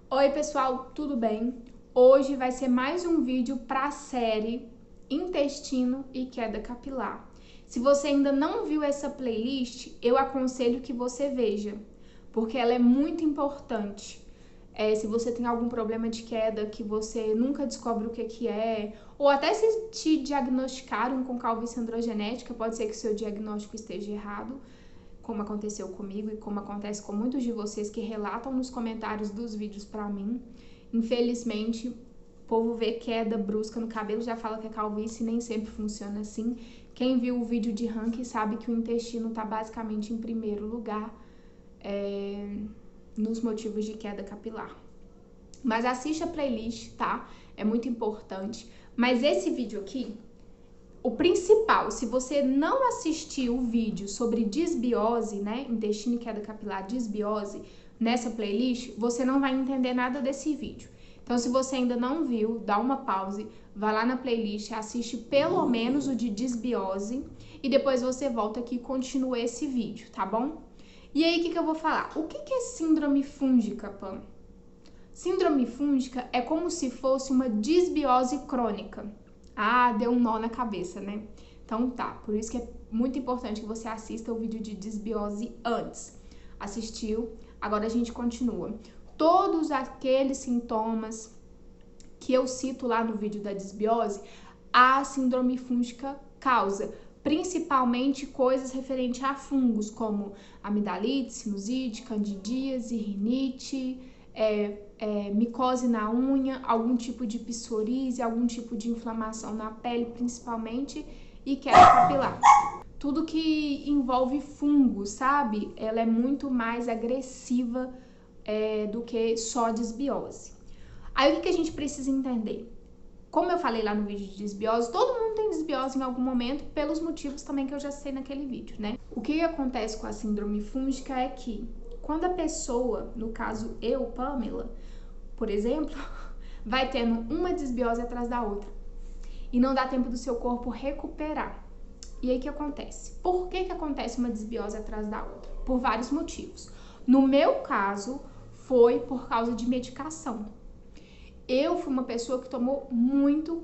Oi pessoal, tudo bem? Hoje vai ser mais um vídeo para a série Intestino e Queda Capilar. Se você ainda não viu essa playlist, eu aconselho que você veja, porque ela é muito importante. Se você tem algum problema de queda que você nunca descobre o que é, ou até se te diagnosticaram com calvície androgenética, pode ser que seu diagnóstico esteja errado, como aconteceu comigo e como acontece com muitos de vocês que relatam nos comentários dos vídeos pra mim. Infelizmente, o povo vê queda brusca no cabelo, já fala que é calvície e nem sempre funciona assim. Quem viu o vídeo de ranking sabe que o intestino tá basicamente em primeiro lugar nos motivos de queda capilar. Mas assiste a playlist, tá? É muito importante. Mas esse vídeo aqui, o principal, se você não assistiu o vídeo sobre disbiose, né, intestino e queda capilar, disbiose, nessa playlist, você não vai entender nada desse vídeo. Então, se você ainda não viu, dá uma pause, vai lá na playlist, assiste pelo menos o de disbiose e depois você volta aqui e continua esse vídeo, tá bom? E aí, o que eu vou falar? O que é síndrome fúngica, Pam? Síndrome fúngica é como se fosse uma disbiose crônica. Ah, deu um nó na cabeça, né? Então tá, por isso que é muito importante que você assista o vídeo de disbiose antes. Assistiu? Agora a gente continua. Todos aqueles sintomas que eu cito lá no vídeo da disbiose, a síndrome fúngica causa, principalmente coisas referentes a fungos, como amidalite, sinusite, candidíase, rinite, micose na unha, algum tipo de psoríase, algum tipo de inflamação na pele, principalmente, e queda capilar. Tudo que envolve fungos, sabe? Ela é muito mais agressiva do que só disbiose. Aí o que a gente precisa entender? Como eu falei lá no vídeo de disbiose, todo mundo tem disbiose em algum momento, pelos motivos também que eu já citei naquele vídeo, né? O que acontece com a síndrome fúngica é que quando a pessoa, no caso eu, Pamela, por exemplo, vai tendo uma disbiose atrás da outra e não dá tempo do seu corpo recuperar. E aí o que acontece? Por que acontece uma disbiose atrás da outra? Por vários motivos. No meu caso, foi por causa de medicação. Eu fui uma pessoa que tomou muito,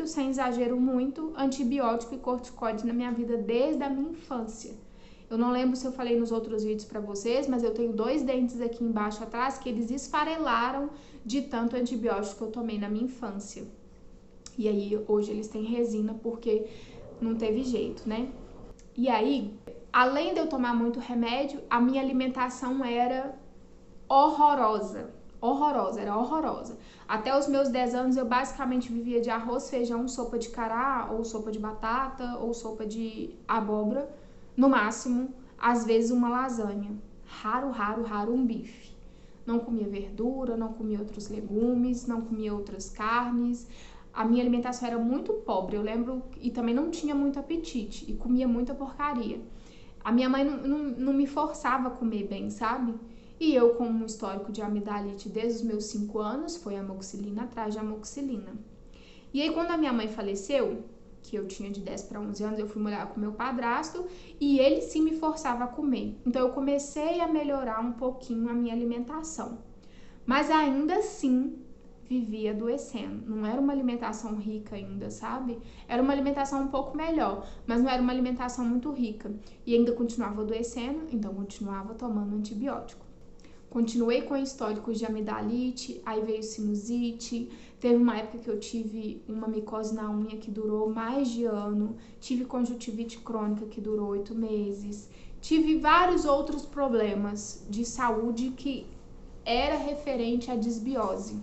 sem exagero, muito antibiótico e corticoide na minha vida desde a minha infância. Eu não lembro se eu falei nos outros vídeos pra vocês, mas eu tenho 2 dentes aqui embaixo atrás que eles esfarelaram de tanto antibiótico que eu tomei na minha infância. E aí, hoje eles têm resina porque não teve jeito, né? E aí, além de eu tomar muito remédio, a minha alimentação era horrorosa. Era horrorosa. Até os meus 10 anos eu basicamente vivia de arroz, feijão, sopa de cará, ou sopa de batata, ou sopa de abóbora. No máximo, às vezes uma lasanha. Raro um bife. Não comia verdura, não comia outros legumes, não comia outras carnes. A minha alimentação era muito pobre, eu lembro, e também não tinha muito apetite, e comia muita porcaria. A minha mãe não me forçava a comer bem, sabe? E eu, com um histórico de amidalite desde os meus 5 anos, foi amoxicilina atrás de amoxicilina. E aí, quando a minha mãe faleceu, que eu tinha de 10 para 11 anos, eu fui morar com meu padrasto e ele sim me forçava a comer. Então, eu comecei a melhorar um pouquinho a minha alimentação. Mas ainda assim, vivia adoecendo. Não era uma alimentação rica ainda, sabe? Era uma alimentação um pouco melhor, mas não era uma alimentação muito rica. E ainda continuava adoecendo, então continuava tomando antibiótico. Continuei com históricos de amidalite, aí veio sinusite, teve uma época que eu tive uma micose na unha que durou mais de ano, tive conjuntivite crônica que durou 8 meses, tive vários outros problemas de saúde que era referente à disbiose,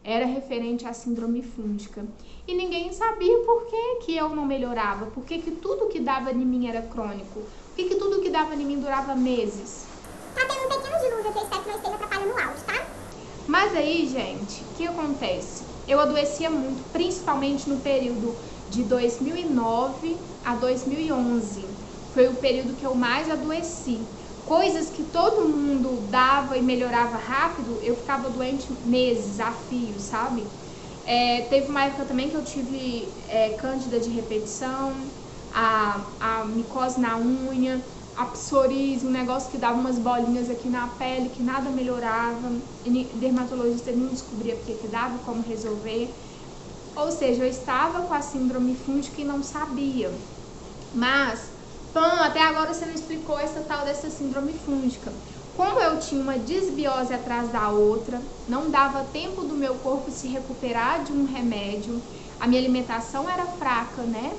era referente à síndrome fúngica. E ninguém sabia por que eu não melhorava, por que tudo que dava em mim era crônico, por que tudo que dava em mim durava meses. Tá tendo um pequeno dilúvio aqui, eu espero que não esteja atrapalhando o áudio, tá? Mas aí, gente, o que acontece? Eu adoecia muito, principalmente no período de 2009 a 2011. Foi o período que eu mais adoeci. Coisas que todo mundo dava e melhorava rápido, eu ficava doente meses, a fio, sabe? Teve uma época também que eu tive cândida de repetição, a micose na unha, a psoríase, um negócio que dava umas bolinhas aqui na pele, que nada melhorava, e dermatologista não descobria porque que dava, como resolver. Ou seja, eu estava com a síndrome fúngica e não sabia. Mas, até agora você não explicou essa tal dessa síndrome fúngica. Como eu tinha uma desbiose atrás da outra, não dava tempo do meu corpo se recuperar de um remédio, a minha alimentação era fraca, né?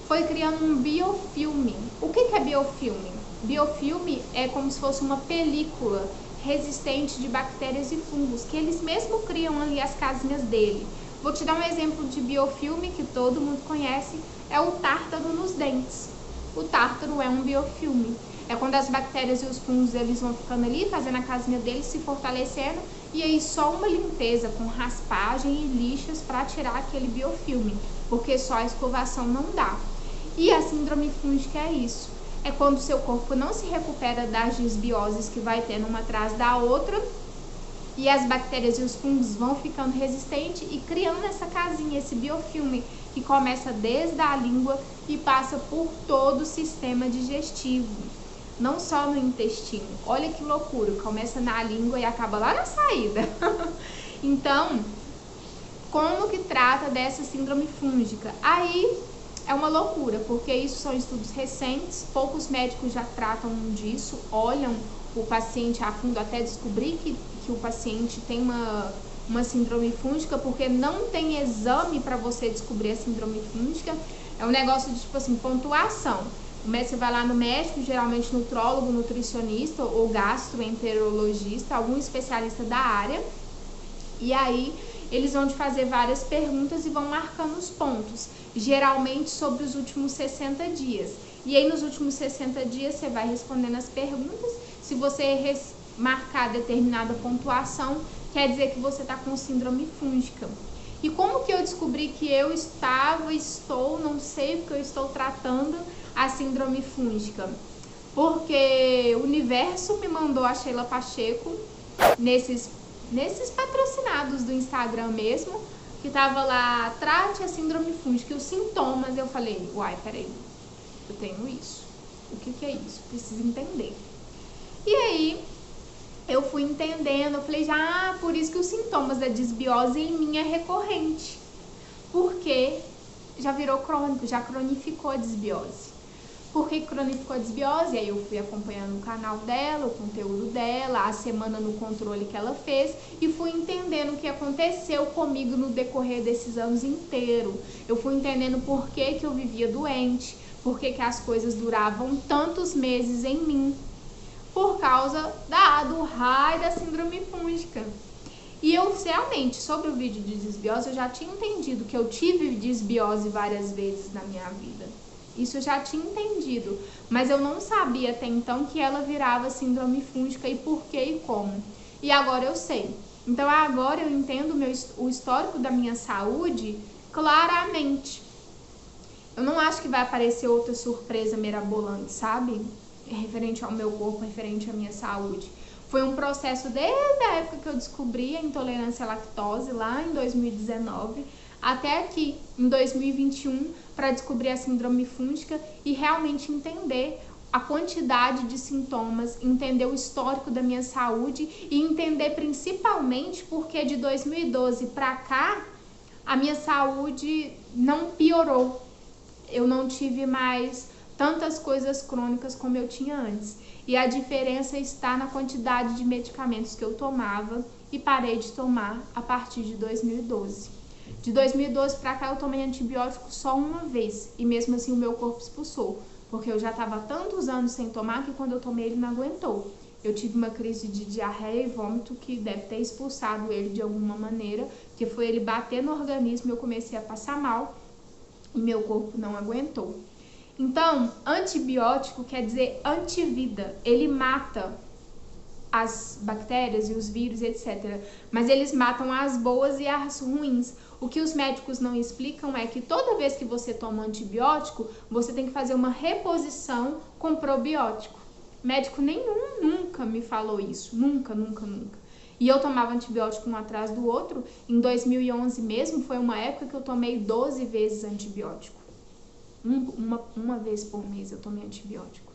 Foi criando um biofilme. O que é biofilme? Biofilme é como se fosse uma película resistente de bactérias e fungos, que eles mesmos criam ali as casinhas dele. Vou te dar um exemplo de biofilme que todo mundo conhece, é o tártaro nos dentes. O tártaro é um biofilme. É quando as bactérias e os fungos eles vão ficando ali, fazendo a casinha deles, se fortalecendo, e aí só uma limpeza com raspagem e lixas para tirar aquele biofilme, porque só a escovação não dá. E a síndrome fúngica é isso. É quando o seu corpo não se recupera das desbioses que vai tendo uma atrás da outra, e as bactérias e os fungos vão ficando resistentes e criando essa casinha, esse biofilme, que começa desde a língua e passa por todo o sistema digestivo. Não só no intestino. Olha que loucura, começa na língua e acaba lá na saída. Então, como que trata dessa síndrome fúngica? Aí é uma loucura, porque isso são estudos recentes, poucos médicos já tratam disso, olham o paciente a fundo até descobrir que o paciente tem uma síndrome fúngica, porque não tem exame para você descobrir a síndrome fúngica. É um negócio de, tipo assim, pontuação. Você vai lá no médico, geralmente nutrólogo, nutricionista ou gastroenterologista, algum especialista da área, e aí eles vão te fazer várias perguntas e vão marcando os pontos, geralmente sobre os últimos 60 dias. E aí nos últimos 60 dias você vai respondendo as perguntas. Se você marcar determinada pontuação, quer dizer que você está com síndrome fúngica. E como que eu descobri que eu não sei porque eu estou tratando a síndrome fúngica? Porque o universo me mandou a Sheila Pacheco nesses patrocinados do Instagram mesmo, que tava lá, trate a síndrome fúngica, e os sintomas. Eu falei, uai, peraí, eu tenho isso. O que é isso? Preciso entender. E aí eu fui entendendo, eu falei, por isso que os sintomas da desbiose em mim é recorrente. Porque já virou crônico, já cronificou a desbiose. Por que cronificou a desbiose? Aí eu fui acompanhando o canal dela, o conteúdo dela, a semana no controle que ela fez, e fui entendendo o que aconteceu comigo no decorrer desses anos inteiros. Eu fui entendendo por que eu vivia doente, por que as coisas duravam tantos meses em mim, por causa do raio da síndrome fúngica. E eu realmente, sobre o vídeo de desbiose, eu já tinha entendido que eu tive desbiose várias vezes na minha vida. Isso eu já tinha entendido, mas eu não sabia até então que ela virava síndrome fúngica e por que e como. E agora eu sei. Então agora eu entendo o histórico da minha saúde claramente. Eu não acho que vai aparecer outra surpresa mirabolante, sabe? Referente ao meu corpo, referente à minha saúde. Foi um processo desde a época que eu descobri a intolerância à lactose, lá em 2019, até aqui, em 2021, para descobrir a síndrome fúngica e realmente entender a quantidade de sintomas, entender o histórico da minha saúde e entender principalmente porque de 2012 para cá, a minha saúde não piorou. Eu não tive mais tantas coisas crônicas como eu tinha antes. E a diferença está na quantidade de medicamentos que eu tomava e parei de tomar a partir de 2012. De 2012 para cá eu tomei antibiótico só uma vez e mesmo assim o meu corpo expulsou, porque eu já estava há tantos anos sem tomar que quando eu tomei ele não aguentou. Eu tive uma crise de diarreia e vômito que deve ter expulsado ele de alguma maneira, que foi ele bater no organismo e eu comecei a passar mal e meu corpo não aguentou. Então, antibiótico quer dizer antivida, ele mata as bactérias e os vírus, etc. Mas eles matam as boas e as ruins. O que os médicos não explicam é que toda vez que você toma um antibiótico, você tem que fazer uma reposição com probiótico. Médico nenhum nunca me falou isso, nunca. E eu tomava antibiótico um atrás do outro. Em 2011 mesmo, foi uma época que eu tomei 12 vezes antibiótico. Uma vez por mês eu tomei antibiótico.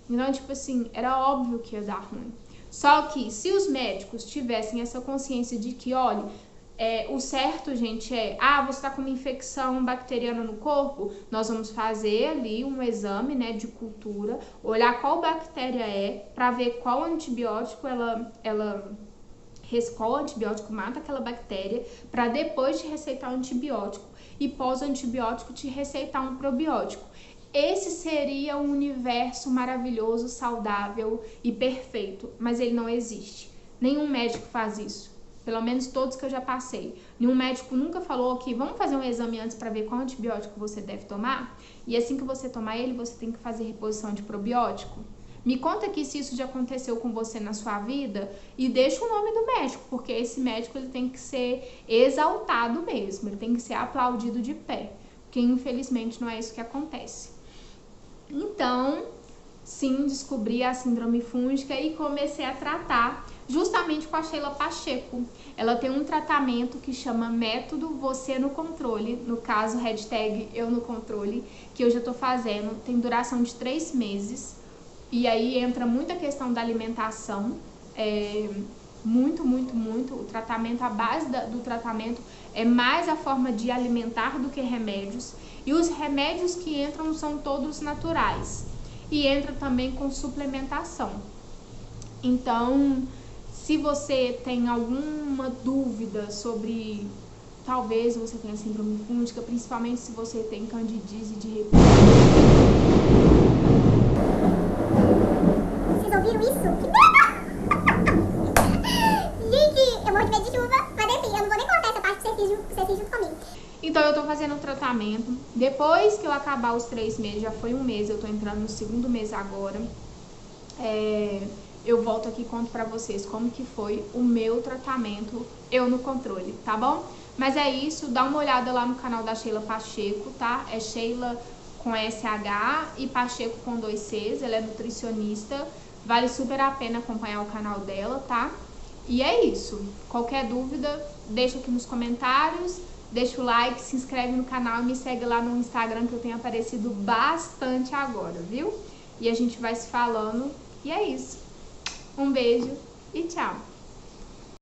Então, tipo assim, era óbvio que ia dar ruim. Só que se os médicos tivessem essa consciência de que, olha, o certo, gente, você tá com uma infecção bacteriana no corpo, nós vamos fazer ali um exame, né, de cultura, olhar qual bactéria para ver qual antibiótico qual antibiótico mata aquela bactéria, para depois de receitar o antibiótico e pós-antibiótico te receitar um probiótico. Esse seria um universo maravilhoso, saudável e perfeito, mas ele não existe. Nenhum médico faz isso. Pelo menos todos que eu já passei. Nenhum médico nunca falou que vamos fazer um exame antes para ver qual antibiótico você deve tomar. E assim que você tomar ele, você tem que fazer reposição de probiótico. Me conta aqui se isso já aconteceu com você na sua vida e deixa o nome do médico, porque esse médico ele tem que ser exaltado mesmo, ele tem que ser aplaudido de pé, porque infelizmente não é isso que acontece. Então, sim, descobri a síndrome fúngica e comecei a tratar justamente com a Sheila Pacheco. Ela tem um tratamento que chama Método Você no Controle, no caso, hashtag Eu no Controle, que eu já tô fazendo, tem duração de 3 meses, e aí entra muita questão da alimentação, muito, o tratamento, a base do tratamento é mais a forma de alimentar do que remédios, e os remédios que entram são todos naturais, e entra também com suplementação. Então, se você tem alguma dúvida sobre, talvez você tenha síndrome fúngica, principalmente se você tem candidíase de repouso. Vocês ouviram isso? Que medo! Gente, eu morro de medo de chuva, mas enfim, eu não vou nem contar essa parte pra vocês junto comigo. Então, eu tô fazendo o tratamento. Depois que eu acabar os 3 meses, já foi 1 mês, eu tô entrando no 2º mês agora. Eu volto aqui e conto pra vocês como que foi o meu tratamento, Eu no Controle, tá bom? Mas é isso, dá uma olhada lá no canal da Sheila Pacheco, tá? É Sheila com SH e Pacheco com 2 Cs, ela é nutricionista, vale super a pena acompanhar o canal dela, tá? E é isso, qualquer dúvida, deixa aqui nos comentários, deixa o like, se inscreve no canal e me segue lá no Instagram que eu tenho aparecido bastante agora, viu? E a gente vai se falando, e é isso. Um beijo e tchau!